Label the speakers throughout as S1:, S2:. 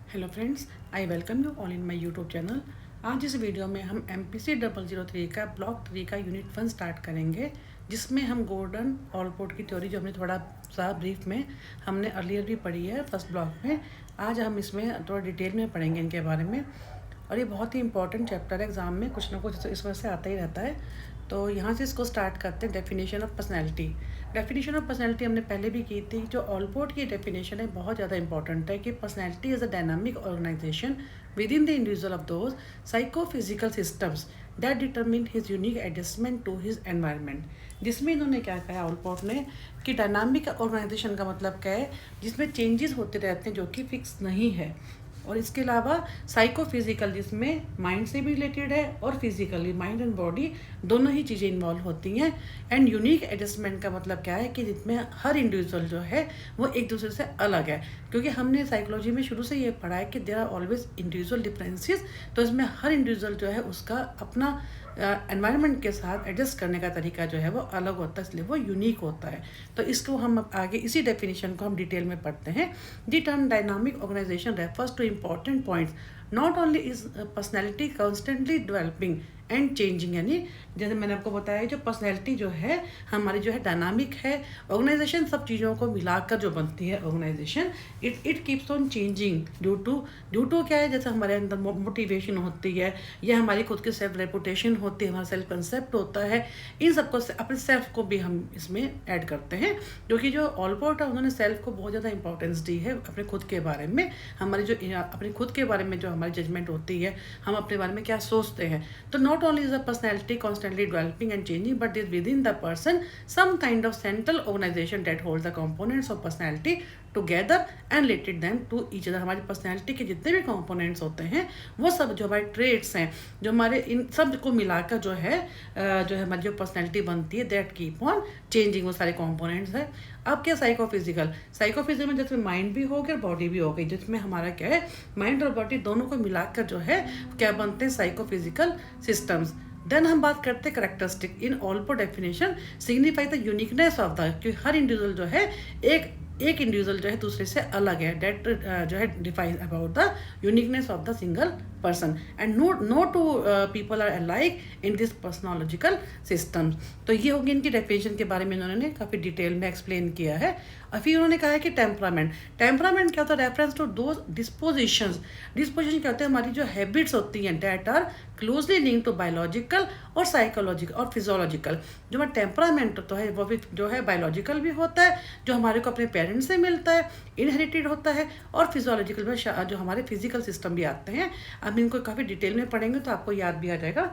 S1: Hello friends, I welcome you all in my YouTube channel. आज इस video में हम MPC 003 का ब्लॉक 3 का यूनिट 1 स्टार्ट करेंगे, जिसमें हम गॉर्डन ऑलपोर्ट की थ्योरी जो हमने थोड़ा सा ब्रीफ में हमने अर्लियर भी पढ़ी है फर्स्ट ब्लॉक में। आज हम इसमें थोड़ा डिटेल में पढ़ेंगे इनके बारे में, और ये बहुत ही इंपॉर्टेंट चैप्टर है, एग्ज़ाम में कुछ ना कुछ इस वजह से आता ही रहता है। तो यहाँ से इसको स्टार्ट करते हैं। Definition of personality. Definition of personality हमने पहले भी की थी। जो ऑलपोर्ट की डेफिनेशन है बहुत ज़्यादा इंपॉर्टेंट है कि personality is a dynamic organisation within the individual of those psychophysical systems that determine his unique adjustment to his environment. जिसमें इन्होंने क्या कहा ऑलपोर्ट ने कि डायनामिक ऑर्गेनाइजेशन का मतलब क्या है, जिसमें चेंजेस होते रहते हैं जो कि फिक्स नहीं है। और इसके अलावा साइकोफिजिकल, जिसमें माइंड से भी रिलेटेड है और फिजिकली माइंड एंड बॉडी दोनों ही चीज़ें इन्वॉल्व होती हैं। एंड यूनिक एडजस्टमेंट का मतलब क्या है कि जिसमें हर इंडिविजुअल जो है वो एक दूसरे से अलग है, क्योंकि हमने साइकोलॉजी में शुरू से ये पढ़ा है कि there are always individual differences. तो इसमें हर इंडिविजुअल जो है उसका अपना एनवायरनमेंट के साथ एडजस्ट करने का तरीका जो है वो अलग होता है, इसलिए वो यूनिक होता है। तो इसको हम अब आगे इसी डेफिनेशन को हम डिटेल में पढ़ते हैं। The term dynamic organisation refers to important points. Not only is personality constantly developing and changing, यानी जैसे मैंने आपको बताया जो पर्सनैलिटी जो है हमारी जो है डायनामिक है। ऑर्गेनाइजेशन सब चीज़ों को मिलाकर जो बनती है organisation, it keeps on changing due to क्या है, जैसे हमारे अंदर मोटिवेशन होती है या हमारी खुद की सेल्फ रेपुटेशन होती है, हमारा सेल्फ कंसेप्ट होता है। इन सबको अपने सेल्फ को भी हम इसमें ऐड करते हैं, क्योंकि जो ऑलपोर्ट है उन्होंने सेल्फ को बहुत ज़्यादा इंपॉर्टेंस दी है अपने खुद के बारे में। हमारी जो अपने खुद के बारे में जो हमारी जजमेंट होती है, हम अपने बारे में क्या सोचते हैं। तो not only is a personality constantly developing and changing, but is within the person some kind of central organization that holds the components of personality together and related them to each other। हमारी personality के जितने भी components होते हैं वो सब जो हमारे ट्रेट्स हैं, जो हमारे इन सब को मिलाकर जो है हमारी जो पर्सनैलिटी बनती है, दैट कीप ऑन चेंजिंग, वो सारे कंपोनेंट्स हैं। अब क्या साइकोफिजिकल में जैसे माइंड भी हो गया और बॉडी भी हो गई, जिसमें हमारा क्या है माइंड और बॉडी दोनों को मिलाकर जो है क्या बनते हैं साइकोफिजिकल सिस्टम्स। देन हम बात करते हैं characteristic. In Allport definition signify the uniqueness of the, क्योंकि हर इंडिविजुअल जो है एक इंडिविजुअल जो है दूसरे से अलग है। डेट जो है define about the uniqueness of the single person and no two people are alike in this personological system. तो ये होगी इनकी डेफिनेशन के बारे में इन्होंने काफ़ी डिटेल में एक्सप्लेन किया है। और फिर उन्होंने कहा है कि टेम्परामेंट क्या होता है, रेफरेंस टू दो डिस्पोजिशन क्या होते हैं, हमारी जो हैबिट्स होती हैं that are closely link to biological और साइकोलॉजिकल और फिजियोलॉजिकल। जो हमारा टेम्परामेंट तो है वो भी जो है बायोलॉजिकल भी होता है, जो हमारे को अपने पेरेंट्स से मिलता है, इनहेरिटेड होता है, और फिजियोलॉजिकल में जो हमारे फिजिकल सिस्टम भी आते हैं। अब इनको काफ़ी डिटेल में पढ़ेंगे तो आपको याद भी आ जाएगा।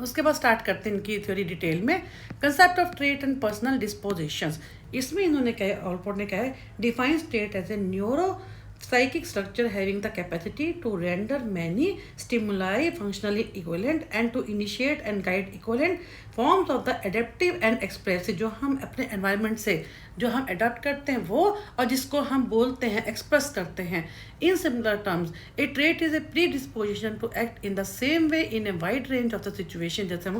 S1: उसके बाद स्टार्ट करते हैं इनकी थ्योरी डिटेल में। Concept of trait and personal dispositions. इसमें इन्होंने कहा है, ऑलपोर्ट ने कहा है, define trait as a neuro psychic structure having the capacity to render many stimuli functionally equivalent and to initiate and guide equivalent forms of the adaptive and expressive। जो हम अपने environment से जो हम अडॉप्ट करते हैं वो, और जिसको हम बोलते हैं एक्सप्रेस करते हैं। In similar terms a trait is a predisposition to act in the same way in a wide range of the situation. जैसे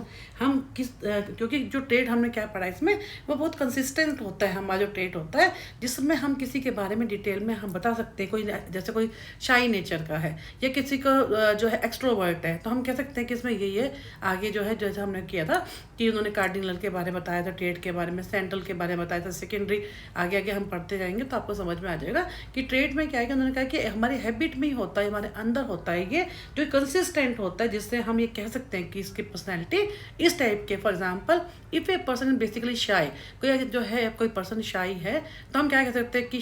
S1: हम किस क्योंकि जो ट्रेट हमने क्या पढ़ा इसमें वो बहुत कंसिस्टेंट होता है, हमारा जो ट्रेट होता है, जिसमें हम किसी के बारे में डिटेल में हम बता सकते हैं। कोई जैसे कोई शाई नेचर का है या किसी को जो है एक्सट्रोवर्ट है, तो हम कह सकते हैं कि इसमें ये आगे जो है जैसे हमने किया था कि उन्होंने कार्डिनल के बारे में बताया था, ट्रेट के बारे में, सेंट्रल के बारे में बताया था, सेकेंडरी आगे हम पढ़ते जाएंगे तो आपको समझ में आ जाएगा कि ट्रेट में क्या है कि उन्होंने कहा कि हमारी हैबिट में ही होता है, हमारे अंदर होता है, ये जो कंसिस्टेंट होता है, जिससे हम ये कह सकते हैं कि इसकी पर्सनैलिटी इस टाइप के। For example if a person basically शाई, कोई पर्सन शाई है, तो हम क्या कह सकते हैं कि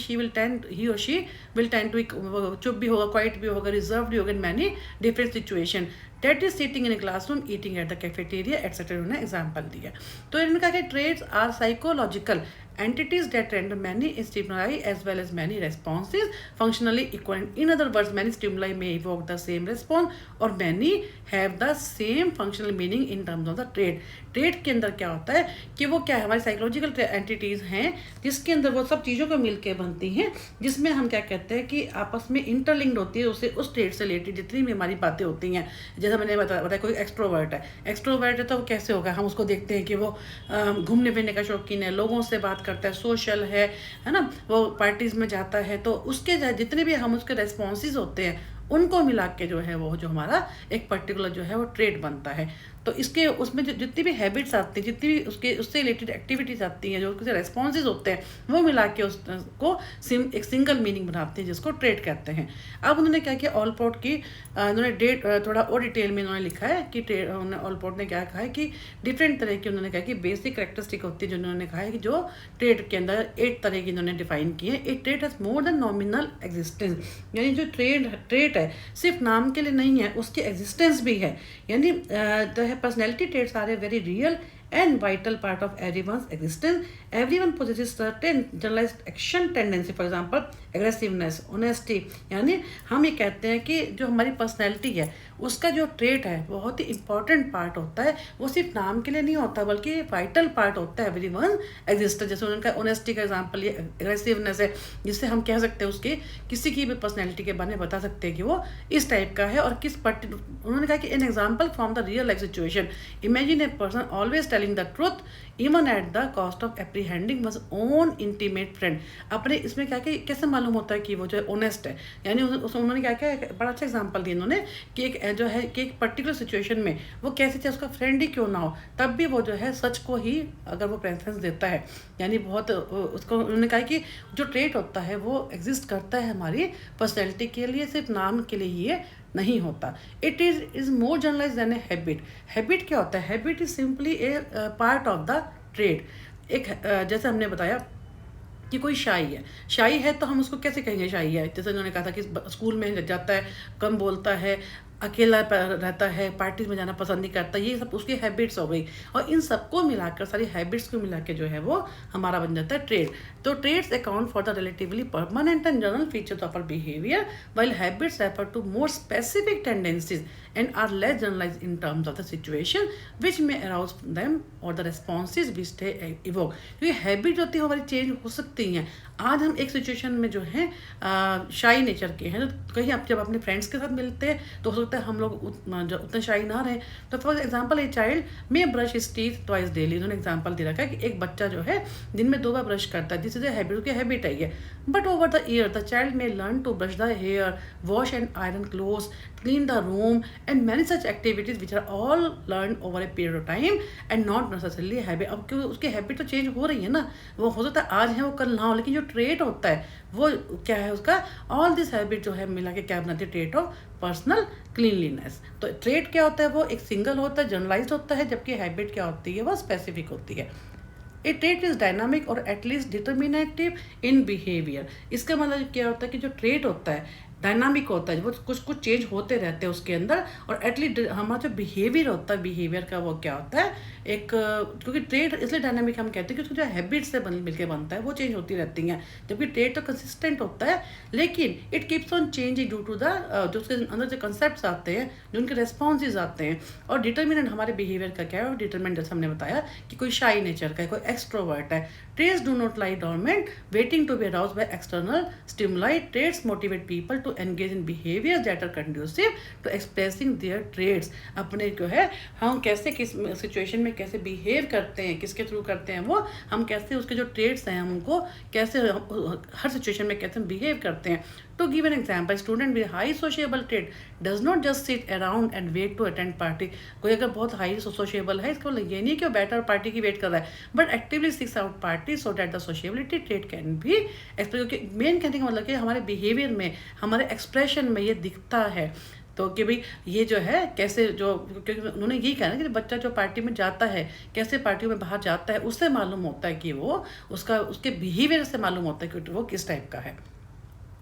S1: ही और शी विल टेंड टू, चुप भी होगा, क्वाइट भी होगा, रिजर्व भी होगा in many different situation. That is sitting in a classroom, eating at the cafeteria etcetera, उन्होंने एग्जाम्पल दिया। तो इन्होंने कहा कि traits are psychological entities that render many stimuli as well as many responses functionally equivalent। In other words, many stimuli may evoke the same response or many have the same functional meaning in terms of the trait। Trait के अंदर क्या होता है कि वो क्या है, हमारी साइकोलॉजिकल एंटिटीज़ हैं जिसके अंदर वो सब चीज़ों को मिलकर बनती हैं, जिसमें हम क्या कहते हैं कि आपस में इंटरलिंक्ड होती है, उस ट्रेट से रिलेटेड जितनी भी हमारी बातें होती हैं। जैसे मैंने बताया कोई एक्सट्रोवर्ट है तो वो कैसे होगा, हम उसको देखते हैं कि वो घूमने फिरने का शौकीन है, लोगों से बात बात करता है, सोशल है ना, वो पार्टीज़ में जाता है, तो उसके जितने भी हम उसके रेस्पॉन्सेज होते हैं उनको मिला के जो है वो जो हमारा एक पर्टिकुलर जो है वो ट्रेट बनता है। तो इसके उसमें जो जितनी भी हैबिट्स आती हैं, जितनी भी उसके उससे रिलेटेड एक्टिविटीज़ आती हैं, जो उसके रेस्पॉन्सेज होते हैं, वो मिला के उसको एक सिंगल मीनिंग बनाते हैं जिसको ट्रेट कहते हैं। अब उन्होंने क्या किया, ऑलपोर्ट की उन्होंने थोड़ा और डिटेल में उन्होंने लिखा है कि ऑलपोर्ट ने क्या कहा है कि डिफरेंट तरह की उन्होंने कहा कि बेसिक करेक्टरिस्टिक होती है, जो उन्होंने कहा है कि जो ट्रेट के अंदर 8 तरह की इन्होंने डिफाइन की है। एक trait has more than nominal existence, यानी जो ट्रेट है सिर्फ नाम के लिए नहीं है, उसकी एग्जिस्टेंस भी है। यानी personality traits are a very real and vital part of everyone's existence. Everyone possesses certain generalized action tendency, for example aggressiveness, honesty। यानी हम ये कहते हैं कि जो हमारी पर्सनैलिटी है उसका जो ट्रेट है बहुत ही इंपॉर्टेंट पार्ट होता है, वो सिर्फ नाम के लिए नहीं होता बल्कि वाइटल पार्ट होता है एवरीवन एग्जिस्टेंस। जैसे उनका ऑनेस्टी का एग्जांपल, ये एग्रेसिवनेस है, जिससे हम कह सकते हैं उसके किसी की भी पर्सनैलिटी के बारे में बता सकते हैं कि वो इस टाइप का है और किस उन्होंने कहा कि an example from the real life situation, imagine a person always telling the truth even at the cost of apprehending was own intimate friend. अपने इसमें क्या कि कैसे मालूम होता है कि वो जो है ऑनेस्ट है, यानी उन्होंने क्या क्या बड़ा अच्छा एग्जांपल दिया इन्होंने कि एक जो है कि एक पर्टिकुलर सिचुएशन में वो कैसे चाहे उसका फ्रेंड ही क्यों ना हो, तब भी वो जो है सच को ही अगर वो प्रेफरेंस देता है। यानी बहुत उसको उन्होंने कहा कि जो ट्रेट होता है वो एग्जिस्ट करता है हमारी पर्सनैलिटी के लिए, सिर्फ नाम के लिए ही ये नहीं होता। It is more generalise than a habit. Habit क्या होता है? Habit is simply a part of the trait. एक जैसे हमने बताया कि कोई शाई है तो हम उसको कैसे कहेंगे शाई है? जैसे उन्होंने कहा था कि स्कूल में जाता है, कम बोलता है, अकेला रहता है, पार्टीज में जाना पसंद नहीं करता, ये सब उसकी हैबिट्स हो गई। और इन सबको मिलाकर, सारी हैबिट्स को मिला के जो है वो हमारा बन जाता है ट्रेड। तो traits account for the relatively permanent and general features of our behaviour, while habits refer to more specific tendencies and are less generalized in terms of the situation which may arouse them or the responses which they evoke। क्योंकि habit होती है हमारी change हो सकती हैं। आज हम एक सिचुएशन में जो है शाई नेचर के हैं, तो कहीं आप जब अपने फ्रेंड्स के साथ मिलते हैं तो हो सकता है हम लोग उतने शाई ना रहें। तो for example a child may brush his teeth twice daily. उन्होंने एग्जाम्पल दे रखा है कि एक बच्चा जो है दिन में 2 बार ब्रश करता है, दिस इज ए हैबिट, उसकी हैबिट है ये। But over the year the child may learn to brush the hair, wash and iron clothes, clean the room and many such activities which are all learned over a period of time and not necessarily habit। अब क्यों उसकी habit तो change हो रही है ना, वो हो सकता है आज है वो कल ना हो, लेकिन जो ट्रेट होता है वो क्या है उसका, ऑल दिस हैबिट जो है मिला के क्या बनाती है, ट्रेट ऑफ पर्सनल क्लीनलीनेस। तो ट्रेट क्या होता है, वो एक सिंगल होता है, जनरलाइज होता है, जबकि हैबिट क्या होती है वो स्पेसिफिक होती है। ए ट्रेट इज डायनामिक और एटलीस्ट डिटर्मिनेटिव इन बिहेवियर। इसका मतलब क्या होता है कि जो ट्रेट होता है डायनामिक होता है, वो कुछ चेंज होते रहते हैं उसके अंदर, और एटलीस्ट हमारा जो बिहेवियर होता है, बिहेवियर का वो क्या होता है एक, क्योंकि ट्रेड इसलिए डायनामिक हम कहते हैं कि उसको जो हैबिट से मिलकर बनता है वो चेंज होती रहती हैं, जबकि ट्रेड तो कंसिस्टेंट होता है, लेकिन it keeps on changing due to the जो उसके अंदर जो कंसेप्ट आते हैं, जो उनके रेस्पॉन्सेज आते हैं। और डिटर्मिनेंट हमारे बिहेवियर का क्या है, और डिटर्मिनेंट जैसे हमने बताया कि कोई शाई नेचर का है, कोई एक्सट्रोवर्ट है। Traits do not lie dormant waiting to be aroused by external stimuli. Traits motivate people to engage in behaviors that are conducive to expressing their traits। अपने जो है हम कैसे किस सिचुएशन में कैसे बिहेव करते हैं, किसके थ्रू करते हैं, वो हम कैसे उसके जो ट्रेड्स हैं हम उनको कैसे हर सिचुएशन में कैसे बिहेव करते हैं। To give an example, student with high sociable trait does not just sit around and wait to attend party। कोई अगर बहुत हाई सोशेबल है, इसका मतलब ये नहीं कि वो बैठा और पार्टी की वेट कर रहा है, but actively seeks out party so that the sociability trait can be express. क्योंकि मेन कहने का मतलब कि हमारे बिहेवियर में, हमारे एक्सप्रेशन में ये दिखता है। तो कि भाई ये जो है कैसे जो, क्योंकि उन्होंने यही कहा ना कि बच्चा जो पार्टी में जाता है, कैसे पार्टियों में बाहर जाता है, उससे मालूम होता है कि वो उसके बिहेवियर से मालूम होता है कि वो किस टाइप का है,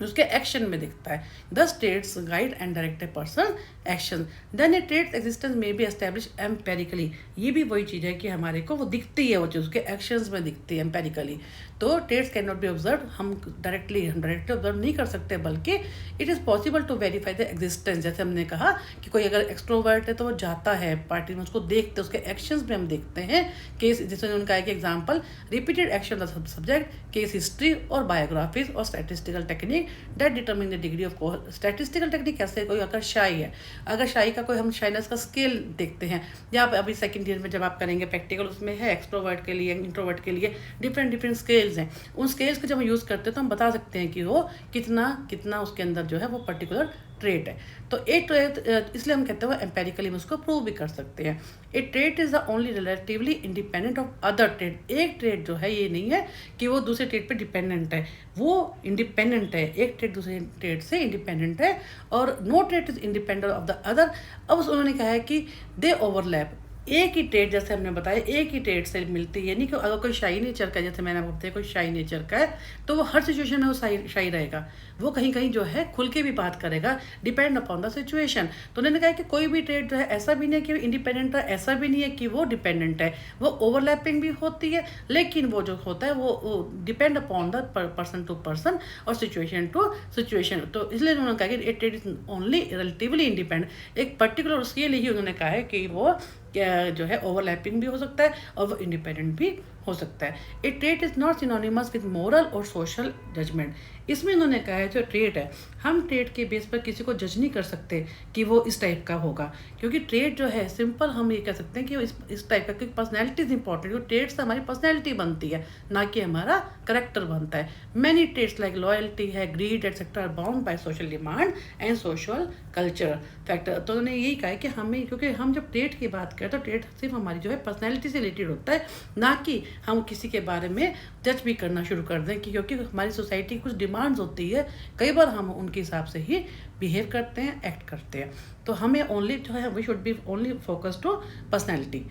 S1: उसके एक्शन में दिखता है। Thus traits guide and direct a person action, then a traits existence may be establish empirically. ये भी वही चीज़ है कि हमारे को वो दिखती है, वो चीज़ उसके एक्शंस में दिखती है एम्पेरिकली। तो traits can not be observe, हम डायरेक्टली ऑब्जर्व नहीं कर सकते, बल्कि it is possible to verify the existence. जैसे हमने कहा कि कोई अगर एक्सट्रोवर्ट है तो वो जाता है पार्टी में, उसको देखते, उसके एक्शंस में हम देखते हैं। केस जैसे उन्होंने कहा कि example repeated action of subject, case history और बायोग्राफीज और statistical technique that determine the degree of statistical technique कैसे, कोई अगर शाई है, अगर शाई का कोई हम शाइनेस का स्केल देखते हैं, या आप अभी सेकंड ईयर में जब आप करेंगे प्रैक्टिकल, उसमें है एक्सट्रोवर्ट के लिए इंट्रोवर्ट के लिए डिफरेंट स्केल्स हैं। उन स्केल्स को जब हम यूज़ करते हैं तो हम बता सकते हैं कि वो कितना उसके अंदर जो है वो पर्टिकुलर ट्रेट है। तो एक ट्रेट, इसलिए हम कहते हैं वो एम्पेरिकली हम उसको प्रूव भी कर सकते हैं। ए trait is the only relatively independent of other trait. एक ट्रेट जो है ये नहीं है कि वो दूसरे ट्रेट पे डिपेंडेंट है, वो इंडिपेंडेंट है। एक ट्रेट दूसरे ट्रेट से इंडिपेंडेंट है और no trait is independent of the other. अब उन्होंने कहा है कि दे ओवरलैप। एक ही ट्रेट, जैसे हमने बताया, एक ही ट्रेट से मिलती है, नहीं कि अगर कोई शाई नेचर का, जैसे मैंने आपको बताया कोई शाई नेचर का है तो वो हर सिचुएशन में वो शाई रहेगा, वो कहीं कहीं जो है खुल के भी बात करेगा, डिपेंड अपॉन द सिचुएशन। तो उन्होंने कहा कि कोई भी ट्रेट जो है ऐसा भी नहीं है कि इंडिपेंडेंट है, ऐसा भी नहीं है कि वो डिपेंडेंट है, वो ओवरलैपिंग भी होती है, लेकिन वो जो होता है वो depend upon the person to person और सिचुएशन टू सिचुएशन। तो इसलिए उन्होंने कहा कि it is only relatively independent. एक पर्टिकुलर उसके लिए ही उन्होंने कहा है कि वो जो है ओवरलैपिंग भी हो सकता है और वो इंडिपेंडेंट भी हो सकता है। ए trait is not synonymous with moral और सोशल जजमेंट। इसमें उन्होंने कहा है जो ट्रेट है, हम ट्रेट के बेस पर किसी को जज नहीं कर सकते कि वो इस टाइप का होगा, क्योंकि ट्रेट जो है सिंपल हम ये कह सकते हैं कि वो इस टाइप का, क्योंकि पर्सनैलिटी इज इंपॉर्टेंट। क्योंकि ट्रेट से हमारी पर्सनैलिटी बनती है, ना कि हमारा करेक्टर बनता है। मैनी ट्रेट्स लाइक लॉयल्टी है, greed etcetera are bound by social demand and social culture factor. तो उन्होंने यही कहा है कि हमें, क्योंकि हम जब ट्रेट की बात करें तो ट्रेट सिर्फ हमारी जो है पर्सनैलिटी से रिलेटेड होता है, ना कि हम किसी के बारे में जज भी करना शुरू कर दें कि क्योंकि हमारी सोसाइटी की कुछ डिमांड्स होती है, कई बार हम उनके हिसाब से ही बिहेव करते हैं, एक्ट करते हैं। तो हमें ओनली जो है we should be only focus to personality,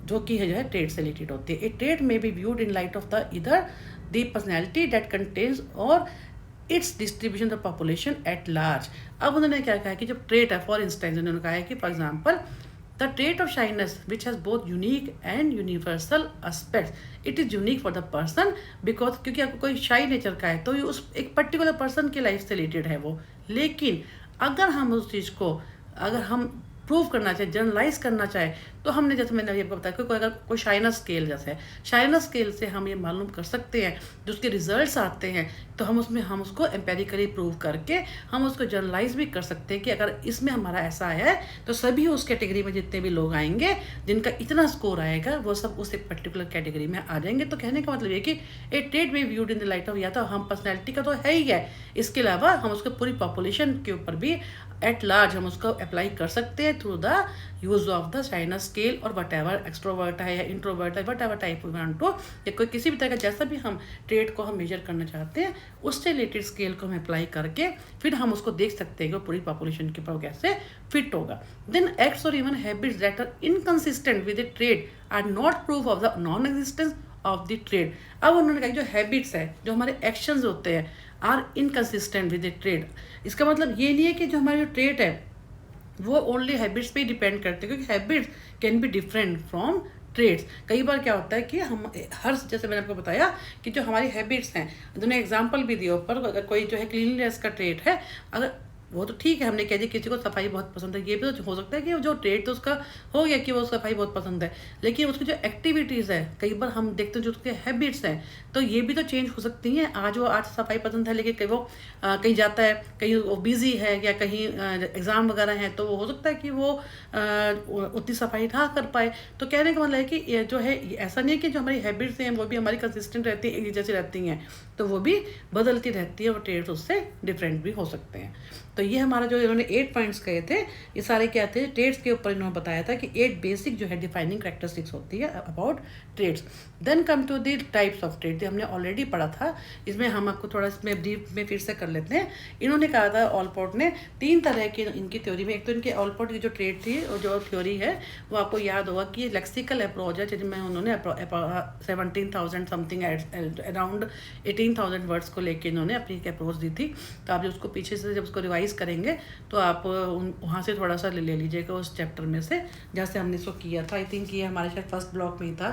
S1: जो कि है जो है ट्रेड से रिलेटेड होती है। ए ट्रेड में B viewed in light of the इधर द पर्सनैलिटी दैट कंटेन्स और it's distribution the population at large. अब उन्होंने क्या कहा कि जब ट्रेट है, फॉर इंस्टेंस उन्होंने कहा है कि for example the trait of shyness which has both unique and universal aspects, it is unique for the person because क्योंकि आपको कोई shy नेचर का है तो ये उस एक पर्टिकुलर पर्सन की लाइफ से रिलेटेड है वो। लेकिन अगर हम उस चीज़ को अगर हम प्रूव करना चाहे, जनरलाइज करना चाहे, तो हमने जैसे मैंने ये बताया कि अगर कोई शाइनस स्केल, जैसे शाइनस स्केल से हम ये मालूम कर सकते हैं जो उसके रिजल्ट्स आते हैं, तो हम उसको एम्पेरिकली प्रूव करके हम उसको जनरलाइज भी कर सकते हैं कि अगर इसमें हमारा ऐसा आया है तो सभी उस कैटेगरी में जितने भी लोग आएंगे जिनका इतना स्कोर आएगा वो सब उस एक पर्टिकुलर कैटेगरी में आ जाएंगे। तो कहने का मतलब ये कि ए ट्रेड में viewed in the light of, या तो हम पर्सनैलिटी का तो है ही है, इसके अलावा हम उसको पूरी पॉपुलेशन के ऊपर भी एट लार्ज हम उसको अप्लाई कर सकते हैं through the use of the shyness scale और वट एवर एक्सट्रोवर्ट है या इंट्रोवर्ट है, whatever type we want to, या कोई किसी भी तरह का जैसा भी हम ट्रेड को हम मेजर करना चाहते हैं उससे रिलेटेड स्केल को हम अप्लाई करके फिर हम उसको देख सकते हैं कि पूरी पॉपुलेशन के ऊपर कैसे फिट होगा। देन एक्ट्स और even habits that are inconsistent with the trait are not proof of the non existence of the trait. अब उन्होंने कहा जो हैबिट्स है, जो हमारे एक्शंस होते हैं, are inconsistent with the trait. इसका मतलब ये नहीं है कि जो हमारी जो ट्रेड है वो ओनली हैबिट्स पे ही डिपेंड करते हैं, क्योंकि habits can be different from traits. कई बार क्या होता है कि हम जैसे मैंने आपको बताया कि जो हमारी हैबिट्स हैं, उन्होंने एग्जांपल भी दिया ऊपर, अगर कोई जो है क्लीनलीनेस का ट्रेड है, अगर वो तो ठीक है, हमने कह दिया किसी को सफाई बहुत पसंद है, ये भी तो हो सकता है कि जो ट्रेड तो उसका हो गया कि वो सफाई बहुत पसंद है, लेकिन उसकी जो एक्टिविटीज़ है कई बार हम देखते हैं जो उसके हैबिट्स हैं तो ये भी तो चेंज हो सकती हैं। आज सफाई पसंद है लेकिन कहीं वो कहीं जाता है, कहीं वो बिजी है या कहीं एग्ज़ाम वगैरह हैं, तो वो हो सकता है कि वो उतनी सफाई ना कर पाए। तो कहने का मतलब है कि ये जो है ऐसा नहीं है कि जो हमारी हैबिट्स हैं वो भी हमारी कंसिस्टेंट रहती है, एक जैसी रहती हैं, तो वो भी बदलती रहती है और ट्रेड्स उससे डिफरेंट भी हो सकते हैं। तो ये हमारा जो इन्होंने 8 पॉइंट्स कहे थे, ये सारे क्या थे, ट्रेड्स के ऊपर इन्होंने बताया था कि 8 बेसिक जो है डिफाइनिंग कैरेक्टरिस्टिक्स होती है about traits. Then come to the types of trait, हमने ऑलरेडी पढ़ा था, इसमें हम आपको थोड़ा इसमें ब्रीफ में फिर से कर लेते हैं। इन्होंने कहा था ऑलपोर्ट ने 3 तरह की इनकी थ्योरी में, एक तो इनके ऑलपोर्ट की जो ट्रेड थी और जो थ्योरी है वो आपको याद होगा कि लेक्सिकल अप्रोच है, जिसमें उन्होंने 17,000 समथिंग अराउंड 18,000 वर्ड्स को लेकर इन्होंने अपनी अप्रोच दी थी। तो आप जब उसको पीछे से जब उसको रिवाइज करेंगे तो आप वहाँ से थोड़ा सा ले लीजिएगा उस चैप्टर में से जहाँ से हमने इसको किया था। आई थिंक ये हमारे शायद फर्स्ट ब्लॉक में ही था,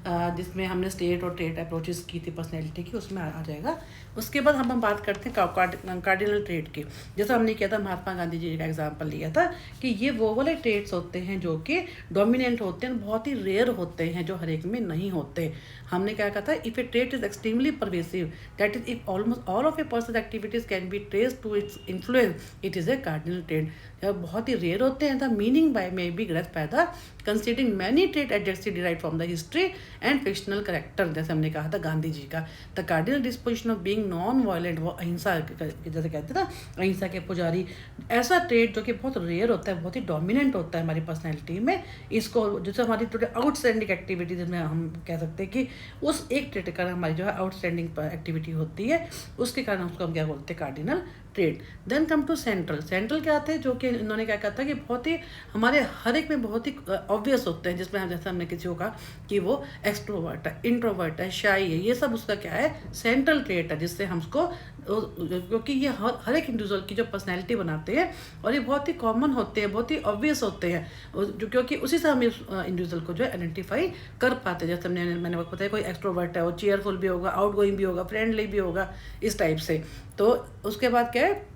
S1: जिसमें हमने स्टेट और ट्रेट अप्रोचेस की थी पर्सनैलिटी की, उसमें आ जाएगा। उसके बाद हम बात करते हैं कार्डिनल ट्रेट की। जैसा हमने किया था, महात्मा गांधी जी का एग्जाम्पल लिया था कि ये वो वाले ट्रेट्स होते हैं जो कि डोमिनेंट होते हैं, बहुत ही रेयर होते हैं, जो हर एक में नहीं होते। हमने क्या कहा था, if a trait is extremely pervasive, that is if almost all of a person activities can be trace to its influence, it is a cardinal trait. जब बहुत ही रेयर होते हैं, the meaning by may be गलत पैदा considering many trait adjective derive from the history and fictional character. जैसे हमने कहा था गांधी जी का, the cardinal disposition of being non violent, वो अहिंसा जैसे कहते थे ना, अहिंसा के पुजारी, ऐसा ट्रेट जो कि बहुत रेयर होता है, बहुत ही डोमिनेंट होता है हमारी पर्सनैलिटी में। इसको जैसे हमारी थोड़ी आउटस्टैंडिंग एक्टिविटी, जिसमें हम कह सकते हैं कि उस एक ट्रेट के कारण हमारी जो है आउटस्टैंडिंग एक्टिविटी होती है, उसके कारण उसको हम क्या बोलते हैं, cardinal trait. Then come to central. Central क्या आते हैं, जो कि इन्होंने क्या कहा था कि बहुत ही हमारे हर एक में बहुत ही ऑब्वियस होते हैं, जिसमें हम जैसे हमने किसी को कहा कि वो एक्सट्रोवर्ट है, इंट्रोवर्ट है, शाई है, ये सब उसका क्या है, सेंट्रल ट्रेट है, जिससे हम उसको, क्योंकि ये हर एक इंडिविजुअल की जो पर्सनैलिटी बनाते हैं और ये बहुत ही कॉमन होते हैं, बहुत ही ऑब्वियस होते हैं, जो क्योंकि उसी से हम इस इंडिविजुअल को जो है आइडेंटिफाई कर पाते हैं। जैसे मैंने बताया, कोई एक्सट्रोवर्ट है, वो चेयरफुल भी होगा, आउटगोइंग भी होगा, फ्रेंडली भी होगा, इस टाइप से। तो उसके बाद क्या है,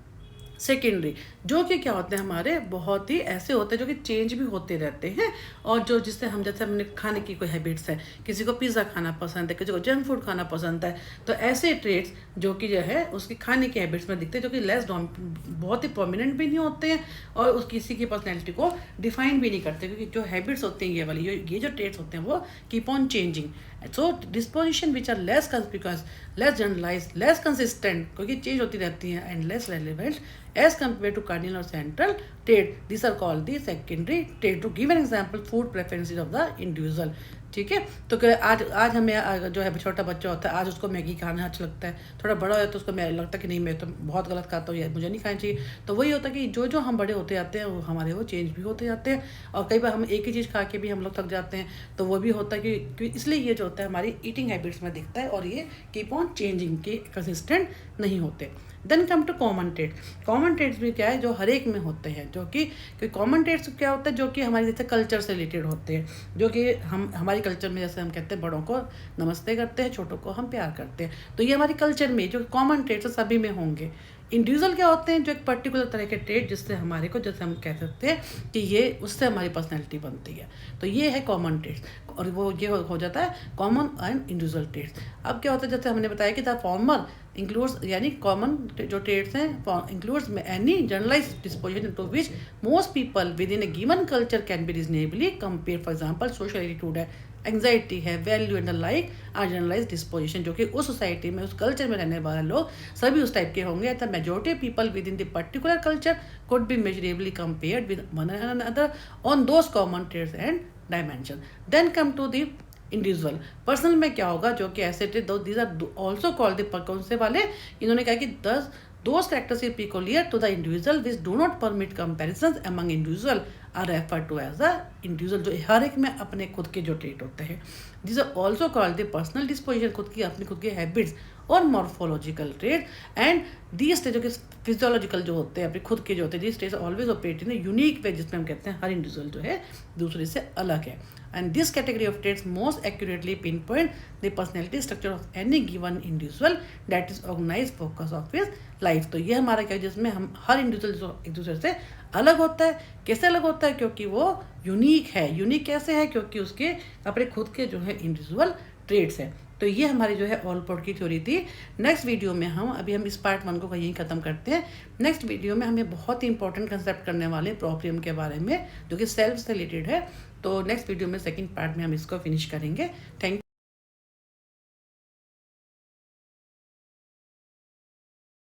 S1: सेकेंडरी, जो कि क्या होते हैं, हमारे बहुत ही ऐसे होते हैं जो कि चेंज भी होते रहते हैं, और जो जिससे हम, जैसे हमने खाने की कोई हैबिट्स है, किसी को पिज़्ज़ा खाना पसंद है, किसी को जंक फूड खाना पसंद है, तो ऐसे ट्रेट्स जो कि जो है उसकी खाने की हैबिट्स में दिखते हैं, जो कि बहुत ही प्रोमिनेंट भी नहीं होते हैं और उस किसी की पर्सनैलिटी को डिफाइन भी नहीं करते, क्योंकि जो हैबिट्स होती हैं ये वाली, ये जो ट्रेट्स होते हैं वो keep on changing. So disposition which are less conspicuous, less generalise, less consistent, क्योंकि चेंज होती रहती हैं, and less relevant as compare to cardinal और central trait, this are called the secondary trait. To give an example, food preferences of the individual. ठीक है, तो आज हमें जो है छोटा बच्चा होता है, आज उसको मैगी खाना अच्छा लगता है, थोड़ा बड़ा हो तो उसको लगता है कि नहीं, मैं तो बहुत गलत खाता हूँ, मुझे नहीं खाना चाहिए। तो वही होता है कि जो जो हम बड़े होते जाते हैं, वो हमारे वो चेंज भी होते जाते हैं, और कई बार हम एक ही चीज़ खा के भी हम लोग थक जाते हैं। तो वो भी होता है कि इसलिए ये जो होता है हमारी ईटिंग हैबिट्स में दिखता है, और ये कीप ऑन चेंजिंग के कंसिस्टेंट नहीं होते। Then come to common trait. Common traits भी क्या है, जो हर एक में होते हैं, जो कि कॉमन ट्रेट्स क्या होता है, जो कि हमारे जैसे कल्चर से रिलेटेड होते हैं, जो कि हम हमारे कल्चर में जैसे हम कहते हैं बड़ों को नमस्ते करते हैं, छोटों को हम प्यार करते हैं, तो ये हमारी कल्चर में जो कॉमन ट्रेट्स सभी में होंगे। इंडिविजुअल क्या होते हैं, जो एक पर्टिकुलर तरह के ट्रेट, जिससे हमारे को, जैसे हम कह सकते हैं कि ये उससे हमारी पर्सनैलिटी बनती है, तो ये है कॉमन ट्रेट्स, और वो ये हो जाता है कॉमन एंड इंडिविजुअल ट्रेट्स। अब क्या होता है, जैसे हमने बताया कि द फॉर्मर इंक्लूड्स, यानी कॉमन जो ट्रेट्स हैं includes any generalise disposition to which most people within a given culture can be reasonably compare. For example, social attitude है, एंग्जाइटी है, value and the like are generalise disposition, जो कि उस society में, उस culture में रहने वाले लोग सभी उस टाइप के होंगे। The majority people within the particular culture could be measurably compared with one another on those common traits and dimension. Then come to the individual. Personal में क्या होगा, जो कि ऐसे these are also called the, कौन से वाले, इन्होंने कहा कि those characteristics peculiar to the individual which do not permit comparisons among individual are referred to as the individual, जो हर एक में अपने खुद के जो ट्रेट होते हैं। These are also called the personal disposition, खुद की हैबिट्स और morphological trait, and these stage जो कि फिजियोलॉजिकल जो होते हैं, अपने खुद के जो होते हैं, these stage always operate in unique way, जिसमें हम कहते हैं हर इंडिविजुअल जो है दूसरे से अलग है। And this category of traits most accurately pinpoint the personality structure of any given individual that is organized focus of his life। तो ये हमारा क्या है, जिसमें हम हर इंडिविजुअल जो एक दूसरे से अलग होता है। कैसे अलग होता है, क्योंकि वो यूनिक है। यूनिक कैसे है, क्योंकि उसके अपने खुद के जो है इंडिविजुअल ट्रेट्स हैं। तो ये हमारी जो है ऑलपोर्ट की थ्योरी थी। नेक्स्ट वीडियो में हम इस पार्ट 1 को यहीं ख़त्म करते हैं। नेक्स्ट वीडियो में हमें बहुत ही इंपॉर्टेंट कंसेप्ट करने वाले प्रोप्रियम के बारे में, जो कि सेल्फ से रिलेटेड है। तो नेक्स्ट वीडियो में सेकंड पार्ट में हम इसको फिनिश करेंगे। थैंक